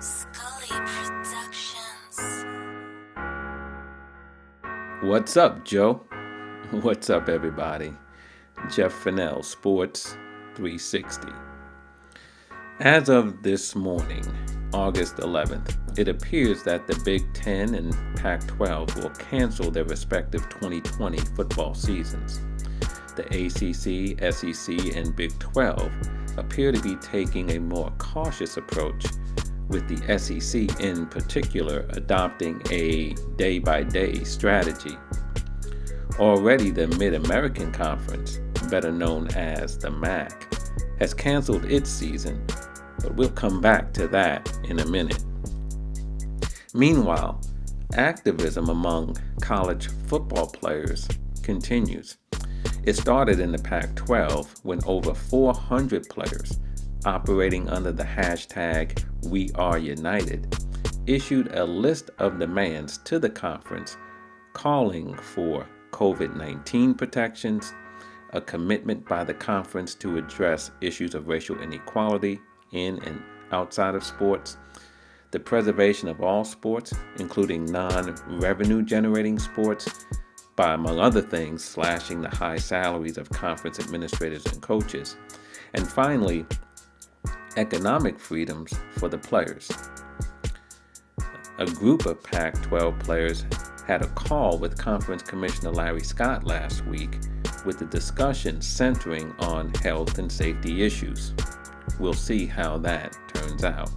Scully Productions. What's up, Joe? What's up, everybody? Jeff Fannell, Sports360. As of this morning, August 11th, it appears that the Big Ten and Pac-12 will cancel their respective 2020 football seasons. The ACC, SEC, and Big 12 appear to be taking a more cautious approach, with the SEC in particular adopting a day-by-day strategy. Already the Mid-American Conference, better known as the MAC, has canceled its season, but we'll come back to that in a minute. Meanwhile, activism among college football players continues. It started in the Pac-12 when over 400 players, operating under the hashtag #WeAreUnited, issued a list of demands to the conference calling for COVID-19 protections, a commitment by the conference to address issues of racial inequality in and outside of sports, the preservation of all sports, including non-revenue generating sports, by, among other things, slashing the high salaries of conference administrators and coaches, and finally, economic freedoms for the players. A group of Pac-12 players had a call with Conference Commissioner Larry Scott last week, with the discussion centering on health and safety issues. We'll see how that turns out.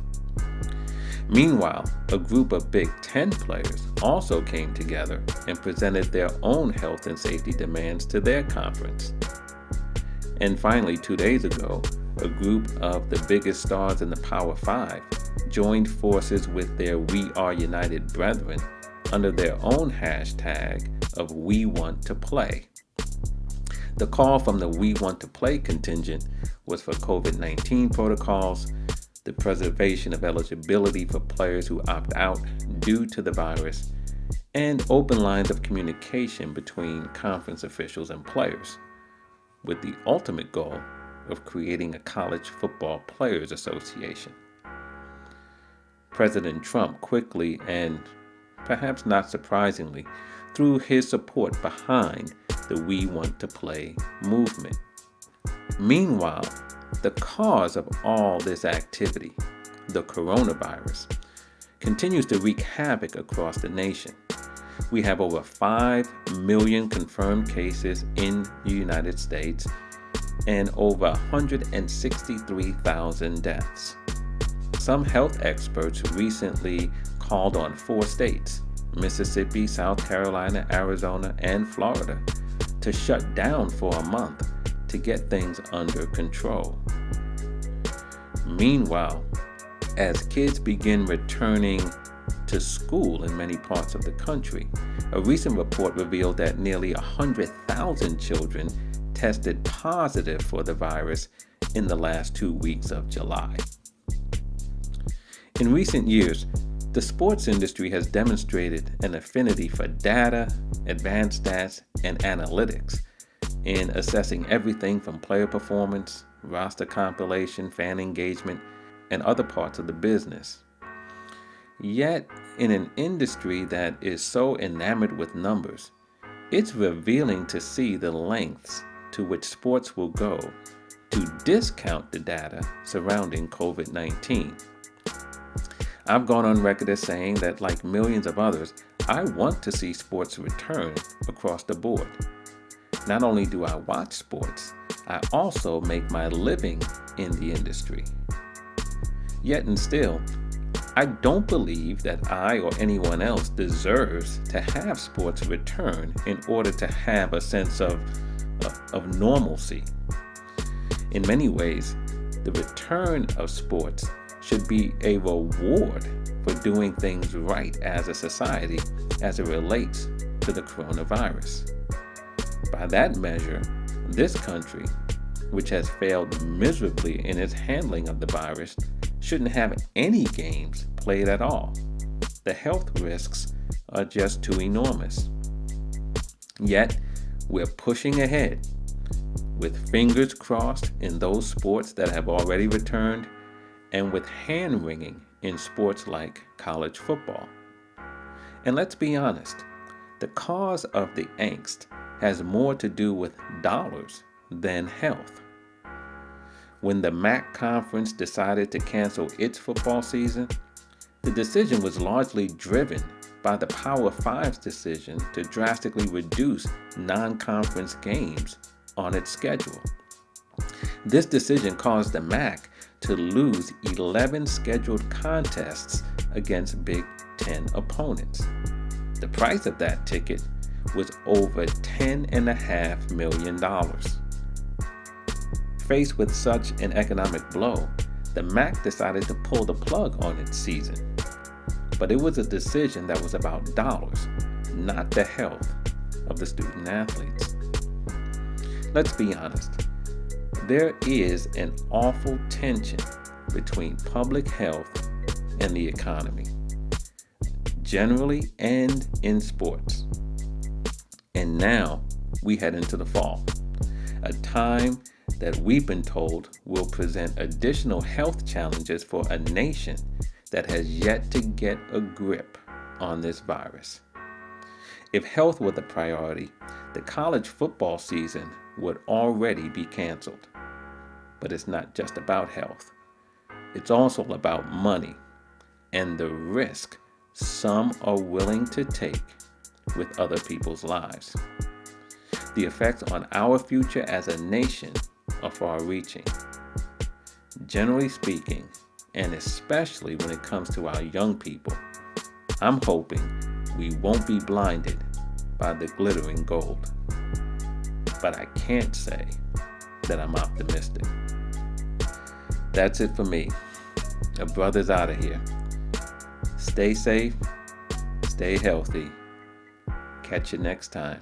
Meanwhile, a group of Big Ten players also came together and presented their own health and safety demands to their conference. And finally, 2 days ago, a group of the biggest stars in the Power Five joined forces with their #WeAreUnited brethren under their own hashtag of We Want to Play. The call from the We Want to Play contingent was for COVID-19 protocols, the preservation of eligibility for players who opt out due to the virus, and open lines of communication between conference officials and players, with the ultimate goal of creating a college football players association. President Trump quickly and perhaps not surprisingly threw his support behind the We Want to Play movement. Meanwhile, the cause of all this activity, the coronavirus, continues to wreak havoc across the nation. We have over 5 million confirmed cases in the United States and over 163,000 deaths. Some health experts recently called on 4 states, Mississippi, South Carolina, Arizona, and Florida, to shut down for a month to get things under control. Meanwhile, as kids begin returning to school in many parts of the country, a recent report revealed that nearly 100,000 children tested positive for the virus in the last 2 weeks of July. In recent years, the sports industry has demonstrated an affinity for data, advanced stats, and analytics in assessing everything from player performance, roster compilation, fan engagement, and other parts of the business. Yet, in an industry that is so enamored with numbers, it's revealing to see the lengths to which sports will go to discount the data surrounding COVID-19. I've gone on record as saying that, like millions of others, I want to see sports return across the board. Not only do I watch sports, I also make my living in the industry. Yet and still, I don't believe that I or anyone else deserves to have sports return in order to have a sense of normalcy. In many ways, the return of sports should be a reward for doing things right as a society as it relates to the coronavirus. By that measure, this country, which has failed miserably in its handling of the virus, shouldn't have any games played at all. The health risks are just too enormous. Yet, we're pushing ahead with fingers crossed in those sports that have already returned and with hand-wringing in sports like college football. And let's be honest, the cause of the angst has more to do with dollars than health. When the MAC conference decided to cancel its football season, the decision was largely driven by the Power Five's decision to drastically reduce non-conference games on its schedule. This decision caused the MAC to lose 11 scheduled contests against Big Ten opponents. The price of that ticket was over $10.5 million. Faced with such an economic blow, the MAC decided to pull the plug on its season. But it was a decision that was about dollars, not the health of the student athletes. Let's be honest, there is an awful tension between public health and the economy, generally and in sports. And now we head into the fall, a time that we've been told will present additional health challenges for a nation that has yet to get a grip on this virus. If health were the priority, the college football season would already be canceled. But it's not just about health. It's also about money and the risk some are willing to take with other people's lives. The effects on our future as a nation are far-reaching. Generally speaking, and especially when it comes to our young people, I'm hoping we won't be blinded by the glittering gold. But I can't say that I'm optimistic. That's it for me. A brother's out of here. Stay safe, stay healthy. Catch you next time.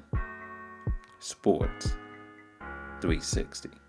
Sports 360.